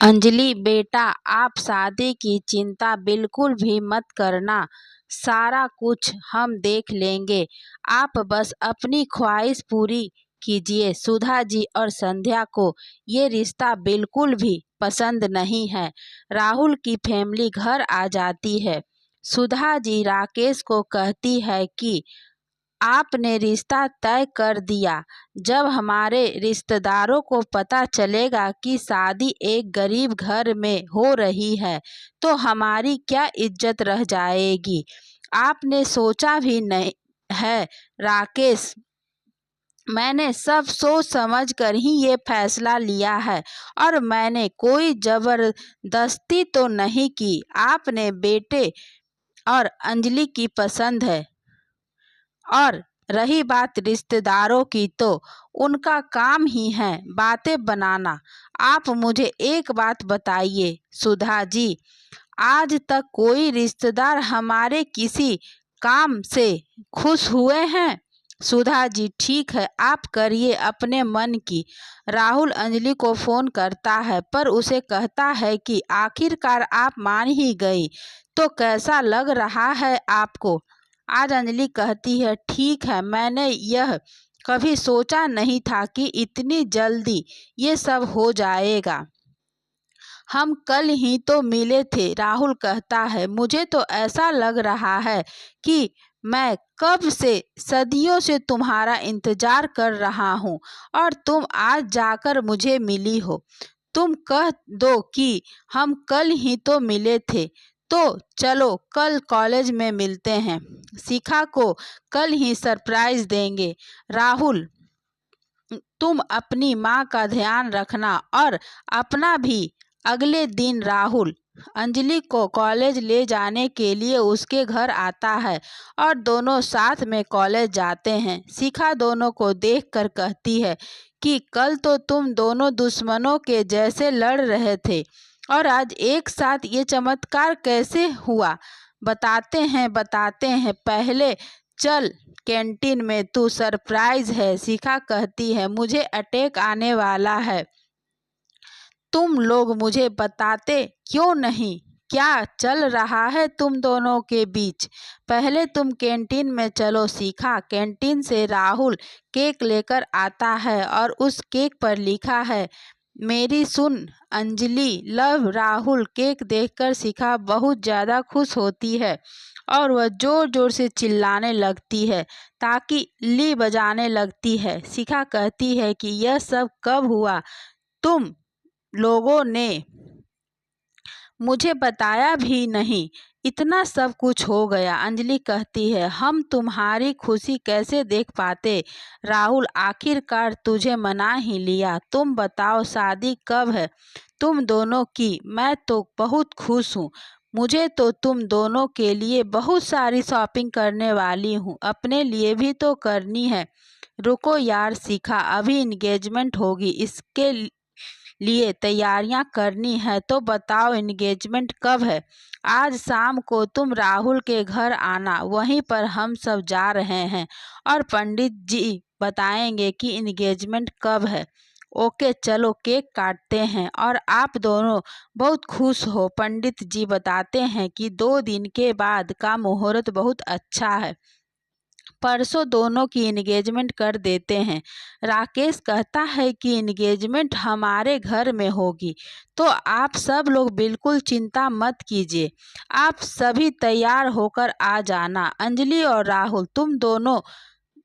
अंजलि बेटा, आप शादी की चिंता बिल्कुल भी मत करना। सारा कुछ हम देख लेंगे। आप बस अपनी ख्वाहिश पूरी कीजिए। सुधा जी और संध्या को ये रिश्ता बिल्कुल भी पसंद नहीं है। राहुल की फैमिली घर आ जाती है। सुधा जी राकेश को कहती है कि आपने रिश्ता तय कर दिया। जब हमारे रिश्तेदारों को पता चलेगा कि शादी एक गरीब घर में हो रही है तो हमारी क्या इज्जत रह जाएगी। आपने सोचा भी नहीं है राकेश, मैंने सब सोच समझ कर ही ये फैसला लिया है और मैंने कोई जबरदस्ती तो नहीं की। आपने बेटे और अंजलि की पसंद है। और रही बात रिश्तेदारों की, तो उनका काम ही है बातें बनाना। आप मुझे एक बात बताइए सुधा जी, आज तक कोई रिश्तेदार हमारे किसी काम से खुश हुए हैं? सुधा जी ठीक है, आप करिए अपने मन की। राहुल अंजलि को फोन करता है पर उसे कहता है कि आखिरकार आप मान ही गई, तो कैसा लग रहा है आपको? आज अंजलि कहती है ठीक है, मैंने यह कभी सोचा नहीं था कि इतनी जल्दी ये सब हो जाएगा। हम कल ही तो मिले थे। राहुल कहता है मुझे तो ऐसा लग रहा है कि मैं कब से सदियों से तुम्हारा इंतजार कर रहा हूँ और तुम आज जाकर मुझे मिली हो। तुम कह दो कि हम कल ही तो मिले थे, तो चलो कल कॉलेज में मिलते हैं। शिखा को कल ही सरप्राइज देंगे। राहुल, तुम अपनी माँ का ध्यान रखना और अपना भी। अगले दिन राहुल अंजलि को कॉलेज ले जाने के लिए उसके घर आता है और दोनों साथ में कॉलेज जाते हैं। शिखा दोनों को देखकर कहती है कि कल तो तुम दोनों दुश्मनों के जैसे लड़ रहे थे और आज एक साथ ये चमत्कार कैसे हुआ? बताते हैं, पहले चल कैंटीन में, तू सरप्राइज है। शिखा कहती है मुझे अटैक आने वाला है, तुम लोग मुझे बताते क्यों नहीं? क्या चल रहा है तुम दोनों के बीच? पहले तुम कैंटीन में चलो। शिखा कैंटीन से राहुल केक लेकर आता है और उस केक पर लिखा है मेरी सुन अंजलि लव राहुल। केक देखकर शिखा बहुत ज़्यादा खुश होती है और वह जोर जोर से चिल्लाने लगती है ताकि ली बजाने लगती है। शिखा कहती है कि यह सब कब हुआ? तुम लोगों ने मुझे बताया भी नहीं, इतना सब कुछ हो गया। अंजलि कहती है हम तुम्हारी खुशी कैसे देख पाते? राहुल आखिरकार तुझे मना ही लिया। तुम बताओ शादी कब है तुम दोनों की? मैं तो बहुत खुश हूँ। मुझे तो तुम दोनों के लिए बहुत सारी शॉपिंग करने वाली हूँ, अपने लिए भी तो करनी है। रुको यार शिखा, अभी इंगेजमेंट होगी, इसके लिए तैयारियां करनी है। तो बताओ एंगेजमेंट कब है? आज शाम को तुम राहुल के घर आना, वहीं पर हम सब जा रहे हैं और पंडित जी बताएंगे कि एंगेजमेंट कब है। ओके चलो केक काटते हैं और आप दोनों बहुत खुश हो। पंडित जी बताते हैं कि 2 दिन के बाद का मुहूर्त बहुत अच्छा है, परसों दोनों की एंगेजमेंट कर देते हैं। राकेश कहता है कि एंगेजमेंट हमारे घर में होगी, तो आप सब लोग बिल्कुल चिंता मत कीजिए। आप सभी तैयार होकर आ जाना। अंजलि और राहुल तुम दोनों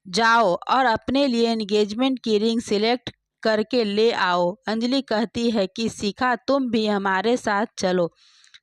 जाओ और अपने लिए एंगेजमेंट की रिंग सिलेक्ट करके ले आओ। अंजलि कहती है कि शिखा तुम भी हमारे साथ चलो।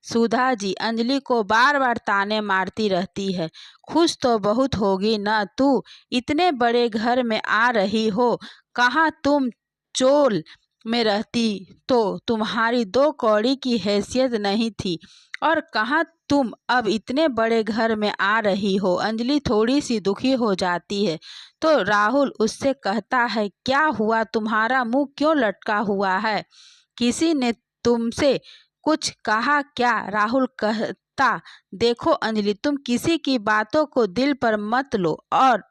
सुधा जी अंजलि को बार बार ताने मारती रहती है। खुश तो बहुत होगी ना तू, इतने बड़े घर में आ रही हो। कहाँ तुम चोल में रहती तो तुम्हारी 2 कौड़ी की हैसियत नहीं थी, और कहाँ तुम अब इतने बड़े घर में आ रही हो। अंजलि थोड़ी सी दुखी हो जाती है तो राहुल उससे कहता है क्या हुआ, तुम्हारा मुंह क्यों लटका हुआ है? किसी ने तुमसे कुछ कहा क्या? राहुल कहता देखो अंजलि, तुम किसी की बातों को दिल पर मत लो और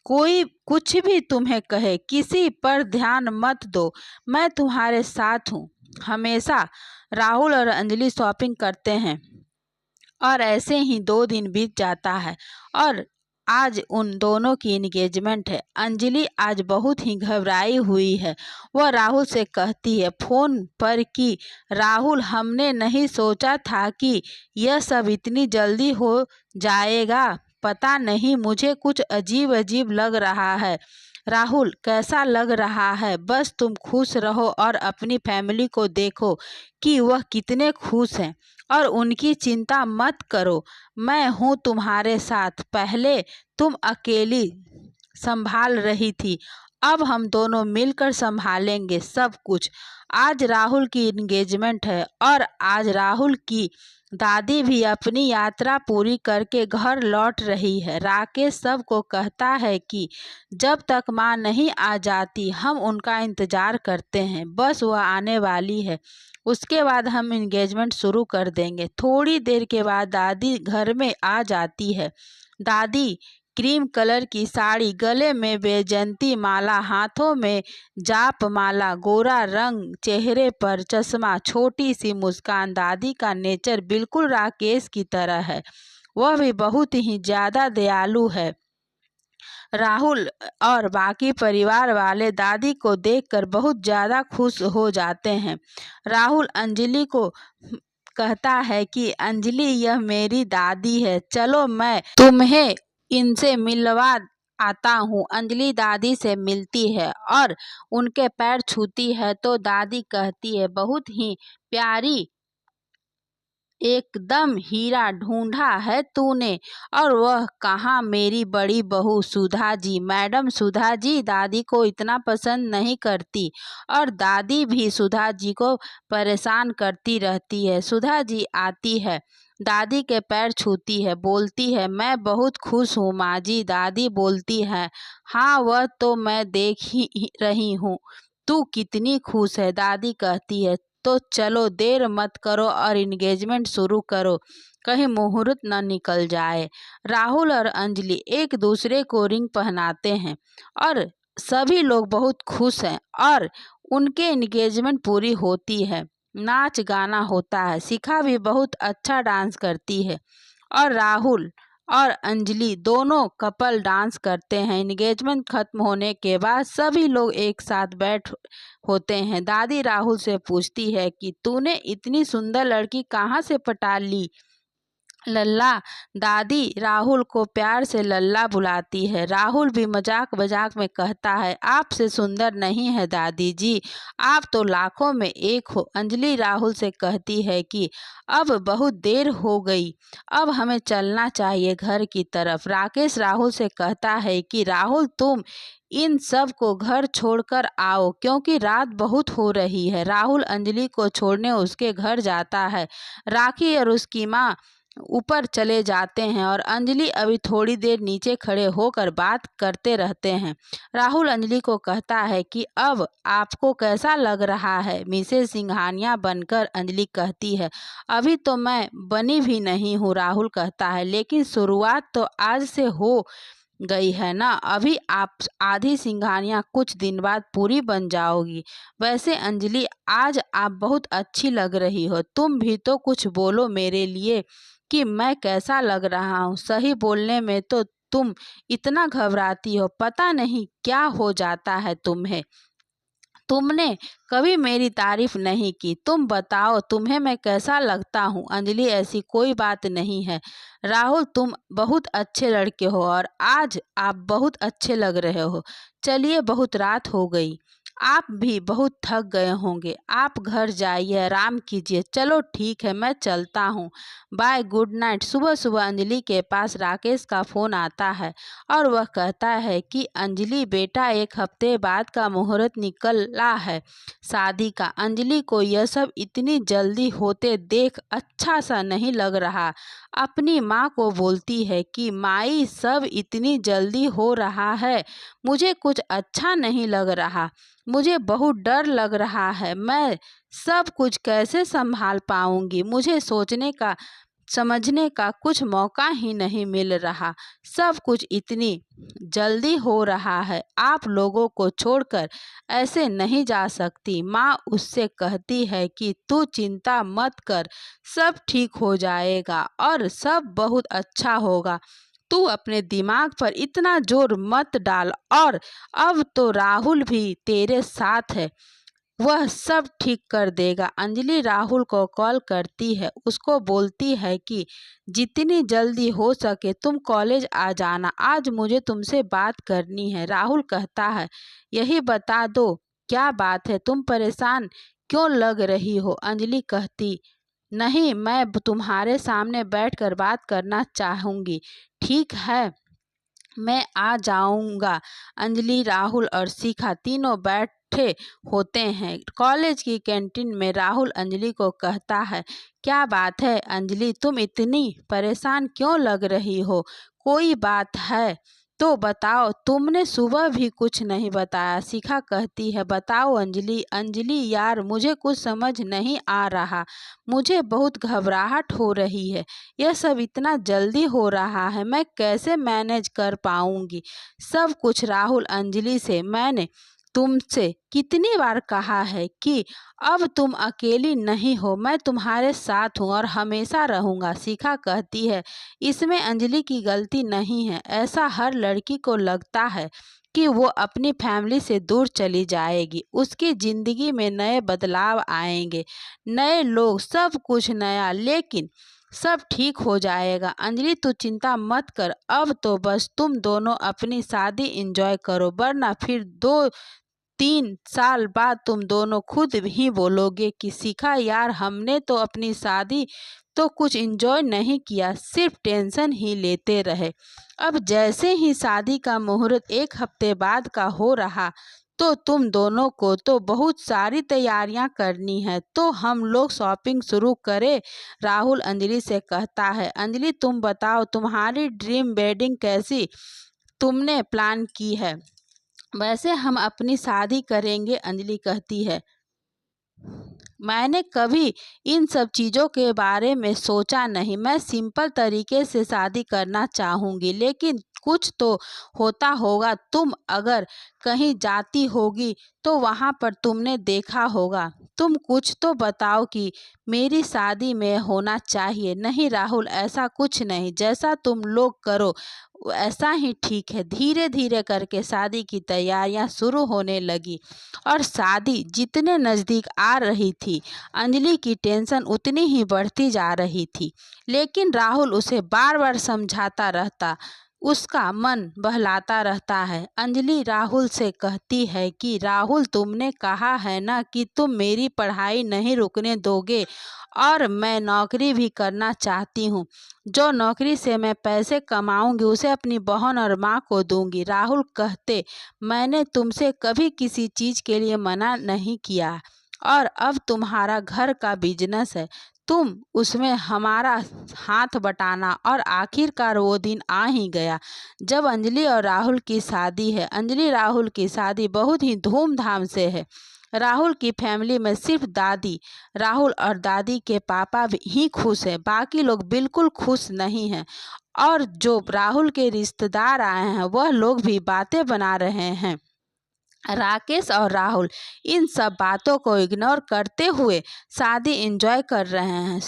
कोई कुछ भी तुम्हें कहे किसी पर ध्यान मत दो। मैं तुम्हारे साथ हूँ हमेशा। राहुल और अंजलि शॉपिंग करते हैं और ऐसे ही 2 दिन बीत जाता है और आज उन दोनों की एंगेजमेंट है। अंजलि आज बहुत ही घबराई हुई है। वह राहुल से कहती है फ़ोन पर कि राहुल, हमने नहीं सोचा था कि यह सब इतनी जल्दी हो जाएगा। पता नहीं, मुझे कुछ अजीब अजीब लग रहा है। राहुल, कैसा लग रहा है? बस तुम खुश रहो और अपनी फैमिली को देखो कि वह कितने खुश हैं और उनकी चिंता मत करो। मैं हूँ तुम्हारे साथ। पहले तुम अकेली संभाल रही थी, अब हम दोनों मिलकर संभालेंगे सब कुछ। आज राहुल की एंगेजमेंट है और आज राहुल की दादी भी अपनी यात्रा पूरी करके घर लौट रही है। राकेश सबको कहता है कि जब तक माँ नहीं आ जाती हम उनका इंतज़ार करते हैं, बस वह आने वाली है, उसके बाद हम एंगेजमेंट शुरू कर देंगे। थोड़ी देर के बाद दादी घर में आ जाती है। दादी क्रीम कलर की साड़ी, गले में वैजयंती माला, हाथों में जाप माला, गोरा रंग, चेहरे पर चश्मा, छोटी सी मुस्कान। दादी का नेचर बिल्कुल राकेश की तरह है, वह भी बहुत ही ज़्यादा दयालु है। राहुल और बाकी परिवार वाले दादी को देखकर बहुत ज़्यादा खुश हो जाते हैं। राहुल अंजलि को कहता है कि अंजलि, यह मेरी दादी है, चलो मैं तुम्हें इनसे मिलवा आता हूँ। अंजलि दादी से मिलती है और उनके पैर छूती है तो दादी कहती है बहुत ही प्यारी, एकदम हीरा ढूंढा है तूने। और वह कहाँ, मेरी बड़ी बहू सुधा जी। मैडम सुधा जी दादी को इतना पसंद नहीं करती और दादी भी सुधा जी को परेशान करती रहती है। सुधा जी आती है, दादी के पैर छूती है, बोलती है मैं बहुत खुश हूँ माँ जी। दादी बोलती है हाँ, वह तो मैं देख ही रही हूँ, तू कितनी खुश है। दादी कहती है तो चलो देर मत करो और एंगेजमेंट शुरू करो, कहीं मुहूर्त न निकल जाए। राहुल और अंजलि एक दूसरे को रिंग पहनाते हैं और सभी लोग बहुत खुश हैं और उनके एंगेजमेंट पूरी होती है। नाच गाना होता है, शिखा भी बहुत अच्छा डांस करती है और राहुल और अंजलि दोनों कपल डांस करते हैं। एंगेजमेंट खत्म होने के बाद सभी लोग एक साथ बैठ होते हैं। दादी राहुल से पूछती है कि तूने इतनी सुंदर लड़की कहाँ से पटा ली? लल्ला। दादी राहुल को प्यार से लल्ला बुलाती है। राहुल भी मजाक मजाक में कहता है आपसे सुंदर नहीं है दादी जी, आप तो लाखों में एक हो। अंजलि राहुल से कहती है कि अब बहुत देर हो गई, अब हमें चलना चाहिए घर की तरफ। राकेश राहुल से कहता है कि राहुल, तुम इन सब को घर छोड़कर आओ क्योंकि रात बहुत हो रही है। राहुल अंजलि को छोड़ने उसके घर जाता है। राखी और उसकी माँ ऊपर चले जाते हैं और अंजलि अभी थोड़ी देर नीचे खड़े होकर बात करते रहते हैं। राहुल अंजलि को कहता है कि अब आपको कैसा लग रहा है मिसेस सिंघानिया बनकर? अंजलि कहती है अभी तो मैं बनी भी नहीं हूँ। राहुल कहता है लेकिन शुरुआत तो आज से हो गई है ना, अभी आप आधी सिंघानिया कुछ दिन बाद पूरी बन जाओगी। वैसे अंजलि, आज आप बहुत अच्छी लग रही हो, तुम भी तो कुछ बोलो मेरे लिए कि मैं कैसा लग रहा हूँ। सही बोलने में तो तुम इतना घबराती हो, पता नहीं क्या हो जाता है तुम्हें। तुमने कभी मेरी तारीफ नहीं की, तुम बताओ तुम्हें मैं कैसा लगता हूँ? अंजलि, ऐसी कोई बात नहीं है राहुल, तुम बहुत अच्छे लड़के हो और आज आप बहुत अच्छे लग रहे हो। चलिए, बहुत रात हो गई, आप भी बहुत थक गए होंगे, आप घर जाइए, आराम कीजिए। चलो ठीक है, मैं चलता हूँ, बाय, गुड नाइट। सुबह सुबह अंजलि के पास राकेश का फ़ोन आता है और वह कहता है कि अंजलि बेटा, 1 हफ्ते बाद का मुहूर्त निकला है शादी का। अंजलि को यह सब इतनी जल्दी होते देख अच्छा सा नहीं लग रहा। अपनी माँ को बोलती है कि माई, सब इतनी जल्दी हो रहा है, मुझे कुछ अच्छा नहीं लग रहा, मुझे बहुत डर लग रहा है, मैं सब कुछ कैसे संभाल पाऊंगी। मुझे सोचने का समझने का कुछ मौका ही नहीं मिल रहा। सब कुछ इतनी जल्दी हो रहा है, आप लोगों को छोड़कर ऐसे नहीं जा सकती। माँ उससे कहती है कि तू चिंता मत कर, सब ठीक हो जाएगा और सब बहुत अच्छा होगा। तू अपने दिमाग पर इतना जोर मत डाल, और अब तो राहुल भी तेरे साथ है, वह सब ठीक कर देगा। अंजलि राहुल को कॉल करती है, उसको बोलती है कि जितनी जल्दी हो सके तुम कॉलेज आ जाना, आज मुझे तुमसे बात करनी है। राहुल कहता है, यही बता दो क्या बात है, तुम परेशान क्यों लग रही हो? अंजलि कहती, नहीं, मैं तुम्हारे सामने बैठकर बात करना चाहूँगी। ठीक है, मैं आ जाऊंगा। अंजलि, राहुल और शिखा तीनों बैठे होते हैं कॉलेज की कैंटीन में। राहुल अंजलि को कहता है, क्या बात है अंजलि, तुम इतनी परेशान क्यों लग रही हो? कोई बात है तो बताओ, तुमने सुबह भी कुछ नहीं बताया। शिखा कहती है, बताओ अंजलि। अंजलि, यार मुझे कुछ समझ नहीं आ रहा, मुझे बहुत घबराहट हो रही है। यह सब इतना जल्दी हो रहा है, मैं कैसे मैनेज कर पाऊंगी सब कुछ? राहुल अंजलि से, मैंने तुमसे कितनी बार कहा है कि अब तुम अकेली नहीं हो, मैं तुम्हारे साथ हूँ और हमेशा रहूँगा। शिखा कहती है, इसमें अंजलि की गलती नहीं है। ऐसा हर लड़की को लगता है कि वो अपनी फैमिली से दूर चली जाएगी, उसकी ज़िंदगी में नए बदलाव आएंगे, नए लोग, सब कुछ नया, लेकिन सब ठीक हो जाएगा। अंजलि, तू चिंता मत कर, अब तो बस तुम दोनों अपनी शादी एंजॉय करो, वरना फिर 2-3 साल बाद तुम दोनों खुद ही बोलोगे कि शिखा यार, हमने तो अपनी शादी तो कुछ एंजॉय नहीं किया, सिर्फ टेंशन ही लेते रहे। अब जैसे ही शादी का मुहूर्त 1 हफ्ते बाद का हो रहा, तो तुम दोनों को तो बहुत सारी तैयारियां करनी है, तो हम लोग शॉपिंग शुरू करें? राहुल अंजलि से कहता है, अंजलि तुम बताओ, तुम्हारी ड्रीम वेडिंग कैसी तुमने प्लान की है? वैसे हम अपनी शादी करेंगे। अंजलि कहती है, मैंने कभी इन सब चीज़ों के बारे में सोचा नहीं, मैं सिंपल तरीके से शादी करना चाहूँगी, लेकिन कुछ तो होता होगा। तुम अगर कहीं जाती होगी तो वहाँ पर तुमने देखा होगा, तुम कुछ तो बताओ कि मेरी शादी में होना चाहिए। नहीं राहुल, ऐसा कुछ नहीं, जैसा तुम लोग करो ऐसा ही ठीक है। धीरे धीरे करके शादी की तैयारियां शुरू होने लगी और शादी जितने नज़दीक आ रही थी, अंजलि की टेंशन उतनी ही बढ़ती जा रही थी। लेकिन राहुल उसे बार बार समझाता रहता, उसका मन बहलाता रहता है। अंजलि राहुल से कहती है कि राहुल, तुमने कहा है ना कि तुम मेरी पढ़ाई नहीं रुकने दोगे, और मैं नौकरी भी करना चाहती हूँ। जो नौकरी से मैं पैसे कमाऊंगी उसे अपनी बहन और माँ को दूंगी। राहुल कहते, मैंने तुमसे कभी किसी चीज़ के लिए मना नहीं किया, और अब तुम्हारा घर का बिजनेस है, तुम उसमें हमारा हाथ बटाना। और आखिरकार वो दिन आ ही गया जब अंजलि और राहुल की शादी है। अंजलि राहुल की शादी बहुत ही धूमधाम से है। राहुल की फैमिली में सिर्फ दादी, राहुल और दादी के पापा भी ही खुश है, बाकी लोग बिल्कुल खुश नहीं हैं। और जो राहुल के रिश्तेदार आए हैं वह लोग भी बातें बना रहे हैं। राकेश और राहुल इन सब बातों को इग्नोर करते हुए शादी एंजॉय कर रहे हैं।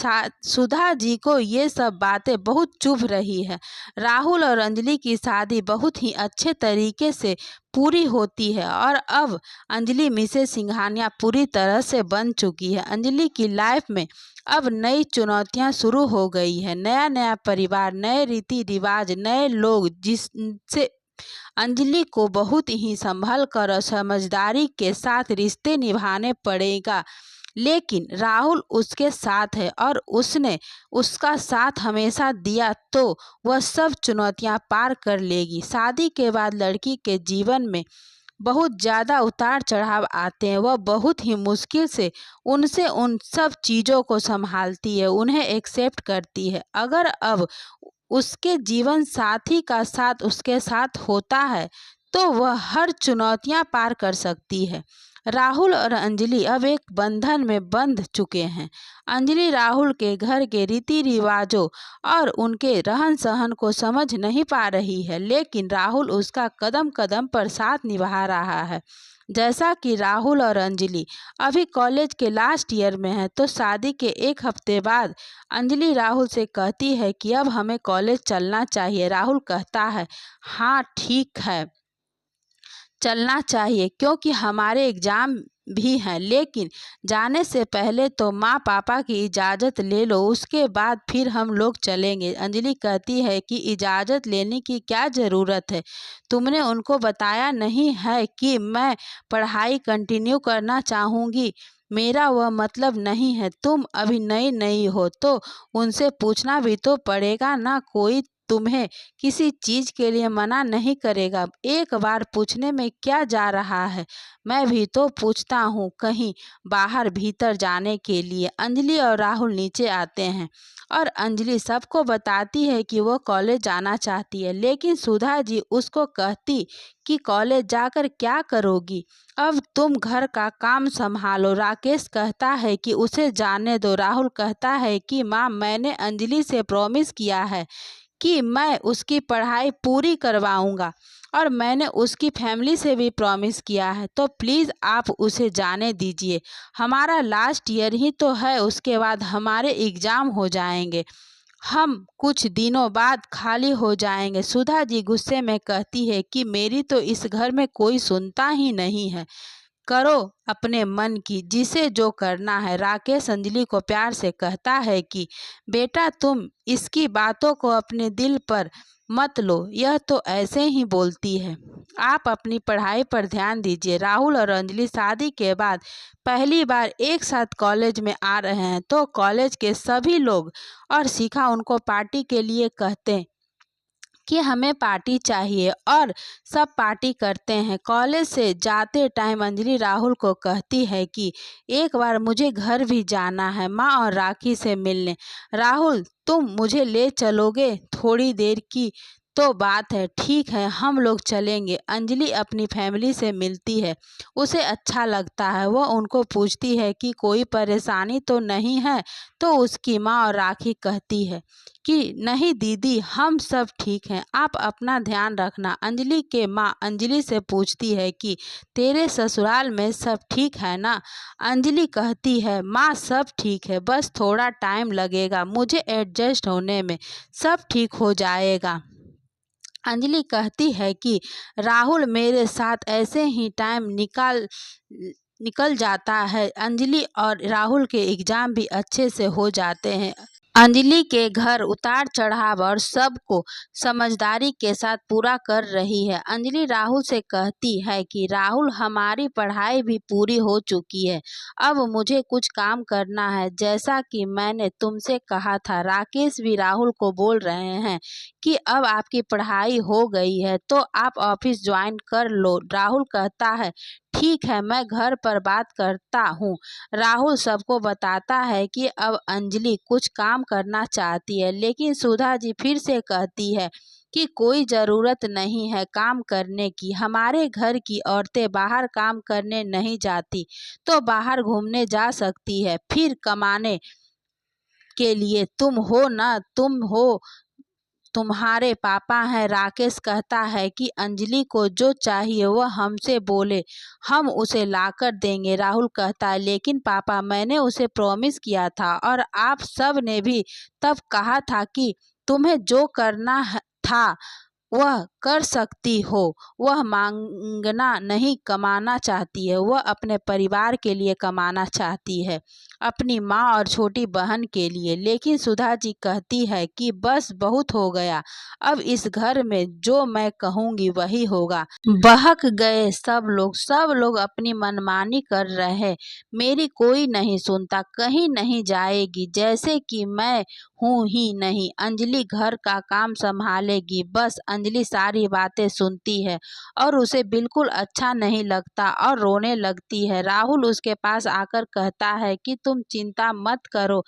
सुधा जी को ये सब बातें बहुत चुभ रही है। राहुल और अंजलि की शादी बहुत ही अच्छे तरीके से पूरी होती है, और अब अंजलि मिसेस सिंघानिया पूरी तरह से बन चुकी है। अंजलि की लाइफ में अब नई चुनौतियां शुरू हो गई है, नया नया परिवार, नए रीति रिवाज, नए लोग, जिससे अंजलि को बहुत ही संभल कर और समझदारी के साथ रिश्ते निभाने पड़ेगा। लेकिन राहुल उसके साथ है और उसने उसका साथ हमेशा दिया, तो वह सब चुनौतियां पार कर लेगी। शादी के बाद लड़की के जीवन में बहुत ज़्यादा उतार चढ़ाव आते हैं, वह बहुत ही मुश्किल से उनसे उन सब चीज़ों को संभालती है, उन्हें एक्सेप्ट करती है। अगर अब उसके जीवन साथी का साथ उसके साथ होता है तो वह हर चुनौतियां पार कर सकती है। राहुल और अंजलि अब एक बंधन में बंध चुके हैं। अंजलि राहुल के घर के रीति रिवाजों और उनके रहन सहन को समझ नहीं पा रही है, लेकिन राहुल उसका कदम कदम पर साथ निभा रहा है। जैसा कि राहुल और अंजलि अभी कॉलेज के लास्ट ईयर में है, तो शादी के एक हफ्ते बाद अंजलि राहुल से कहती है कि अब हमें कॉलेज चलना चाहिए। राहुल कहता है, हाँ ठीक है, चलना चाहिए क्योंकि हमारे एग्ज़ाम भी हैं, लेकिन जाने से पहले तो माँ पापा की इजाज़त ले लो, उसके बाद फिर हम लोग चलेंगे। अंजलि कहती है कि इजाज़त लेने की क्या ज़रूरत है? तुमने उनको बताया नहीं है कि मैं पढ़ाई कंटिन्यू करना चाहूँगी? मेरा वह मतलब नहीं है। तुम अभी नई नई हो तो उनसे पूछना भी तो पड़ेगा ना। कोई तुम्हें किसी चीज़ के लिए मना नहीं करेगा। एक बार पूछने में क्या जा रहा है? मैं भी तो पूछता हूँ कहीं बाहर भीतर जाने के लिए। अंजलि और राहुल नीचे आते हैं और अंजलि सबको बताती है कि वो कॉलेज जाना चाहती है, लेकिन सुधा जी उसको कहती कि कॉलेज जाकर क्या करोगी? अब तुम घर का काम संभालो। राकेश कहता है कि उसे जाने दो। राहुल कहता है कि माँ, मैंने अंजलि से प्रॉमिस किया है कि मैं उसकी पढ़ाई पूरी करवाऊंगा और मैंने उसकी फैमिली से भी प्रॉमिस किया है, तो प्लीज़ आप उसे जाने दीजिए। हमारा लास्ट ईयर ही तो है, उसके बाद हमारे एग्ज़ाम हो जाएंगे, हम कुछ दिनों बाद खाली हो जाएंगे। सुधा जी गुस्से में कहती है कि मेरी तो इस घर में कोई सुनता ही नहीं है, करो अपने मन की, जिसे जो करना है। राकेश अंजलि को प्यार से कहता है कि बेटा, तुम इसकी बातों को अपने दिल पर मत लो, यह तो ऐसे ही बोलती है, आप अपनी पढ़ाई पर ध्यान दीजिए। राहुल और अंजलि शादी के बाद पहली बार एक साथ कॉलेज में आ रहे हैं, तो कॉलेज के सभी लोग और शिखा उनको पार्टी के लिए कहते कि हमें पार्टी चाहिए और सब पार्टी करते हैं। कॉलेज से जाते टाइम अंजलि राहुल को कहती है कि एक बार मुझे घर भी जाना है, माँ और राखी से मिलने। राहुल, तुम मुझे ले चलोगे? थोड़ी देर की तो बात है, ठीक है हम लोग चलेंगे। अंजलि अपनी फैमिली से मिलती है, उसे अच्छा लगता है। वह उनको पूछती है कि कोई परेशानी तो नहीं है, तो उसकी माँ और राखी कहती है कि नहीं दीदी, हम सब ठीक हैं, आप अपना ध्यान रखना। अंजलि के माँ अंजलि से पूछती है कि तेरे ससुराल में सब ठीक है ना? अंजलि कहती है, माँ सब ठीक है, बस थोड़ा टाइम लगेगा मुझे एडजस्ट होने में, सब ठीक हो जाएगा। अंजलि कहती है कि राहुल मेरे साथ ऐसे ही टाइम निकल जाता है। अंजलि और राहुल के एग्ज़ाम भी अच्छे से हो जाते हैं। अंजलि के घर उतार चढ़ाव और सबको समझदारी के साथ पूरा कर रही है। अंजलि राहुल से कहती है कि राहुल, हमारी पढ़ाई भी पूरी हो चुकी है, अब मुझे कुछ काम करना है, जैसा कि मैंने तुमसे कहा था। राकेश भी राहुल को बोल रहे हैं कि अब आपकी पढ़ाई हो गई है तो आप ऑफिस ज्वाइन कर लो। राहुल कहता है, ठीक है, मैं घर पर बात करता हूँ। राहुल सबको बताता है कि अब अंजलि कुछ काम करना चाहती है, लेकिन सुधा जी फिर से कहती है कि कोई ज़रूरत नहीं है काम करने की, हमारे घर की औरतें बाहर काम करने नहीं जाती तो बाहर घूमने जा सकती है, फिर कमाने के लिए तुम हो ना, तुम हो, तुम्हारे पापा हैं। राकेश कहता है कि अंजलि को जो चाहिए वह हमसे बोले, हम उसे लाकर देंगे। राहुल कहता है, लेकिन पापा, मैंने उसे प्रॉमिस किया था और आप सब ने भी तब कहा था कि तुम्हें जो करना था वह कर सकती हो। वह मांगना नहीं, कमाना चाहती है, वह अपने परिवार के लिए कमाना चाहती है, अपनी माँ और छोटी बहन के लिए। लेकिन सुधा जी कहती है कि बस बहुत हो गया, अब इस घर में जो मैं कहूँगी वही होगा। बहक गए सब लोग अपनी मनमानी कर रहे, मेरी कोई नहीं सुनता, कहीं नहीं जाएगी, जैसे कि मैं हूँ ही नहीं। अंजलि घर का काम संभालेगी। बस अंजलि सारी बातें सुनती है और उसे बिल्कुल अच्छा नहीं लगता और रोने लगती है। राहुल उसके पास आकर कहता है कि तुम चिंता मत करो,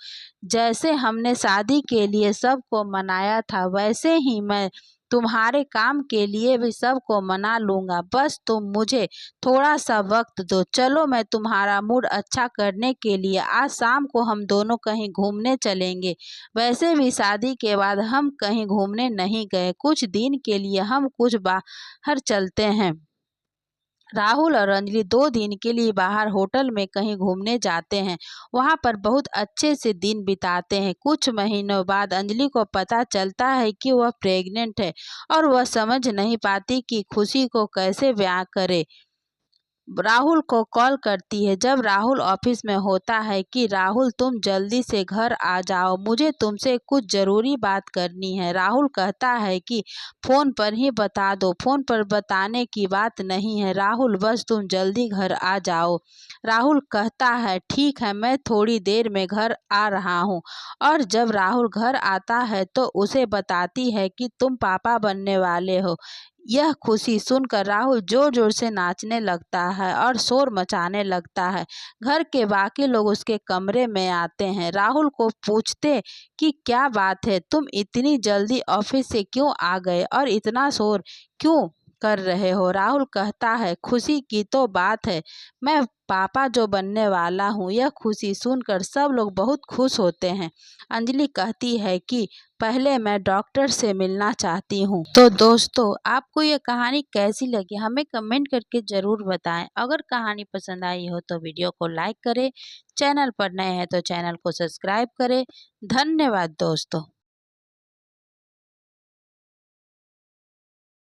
जैसे हमने शादी के लिए सबको मनाया था वैसे ही मैं तुम्हारे काम के लिए भी सबको मना लूँगा, बस तुम मुझे थोड़ा सा वक्त दो। चलो, मैं तुम्हारा मूड अच्छा करने के लिए आज शाम को हम दोनों कहीं घूमने चलेंगे। वैसे भी शादी के बाद हम कहीं घूमने नहीं गए, कुछ दिन के लिए हम कुछ बाहर चलते हैं। राहुल और अंजलि 2 दिन के लिए बाहर होटल में कहीं घूमने जाते हैं। वहां पर बहुत अच्छे से दिन बिताते हैं। कुछ महीनों बाद अंजलि को पता चलता है कि वह प्रेग्नेंट है और वह समझ नहीं पाती कि खुशी को कैसे बयां करे। राहुल को कॉल करती है जब राहुल ऑफिस में होता है कि राहुल, तुम जल्दी से घर आ जाओ, मुझे तुमसे कुछ ज़रूरी बात करनी है। राहुल कहता है कि फ़ोन पर ही बता दो, फ़ोन पर बताने की बात नहीं है राहुल, बस तुम जल्दी घर आ जाओ। राहुल कहता है ठीक है, मैं थोड़ी देर में घर आ रहा हूँ। और जब राहुल घर आता है तो उसे बताती है कि तुम पापा बनने वाले हो। यह खुशी सुनकर राहुल जोर जोर से नाचने लगता है और शोर मचाने लगता है। घर के बाकी लोग उसके कमरे में आते हैं। राहुल को पूछते कि क्या बात है, तुम इतनी जल्दी ऑफिस से क्यों आ गए और इतना शोर क्यों कर रहे हो। राहुल कहता है खुशी की तो बात है, मैं पापा जो बनने वाला हूँ। यह खुशी सुनकर सब लोग बहुत खुश होते हैं। अंजलि कहती है कि पहले मैं डॉक्टर से मिलना चाहती हूँ। तो दोस्तों, आपको ये कहानी कैसी लगी हमें कमेंट करके ज़रूर बताएं। अगर कहानी पसंद आई हो तो वीडियो को लाइक करें, चैनल पर नए हैं तो चैनल को सब्सक्राइब करें। धन्यवाद दोस्तों।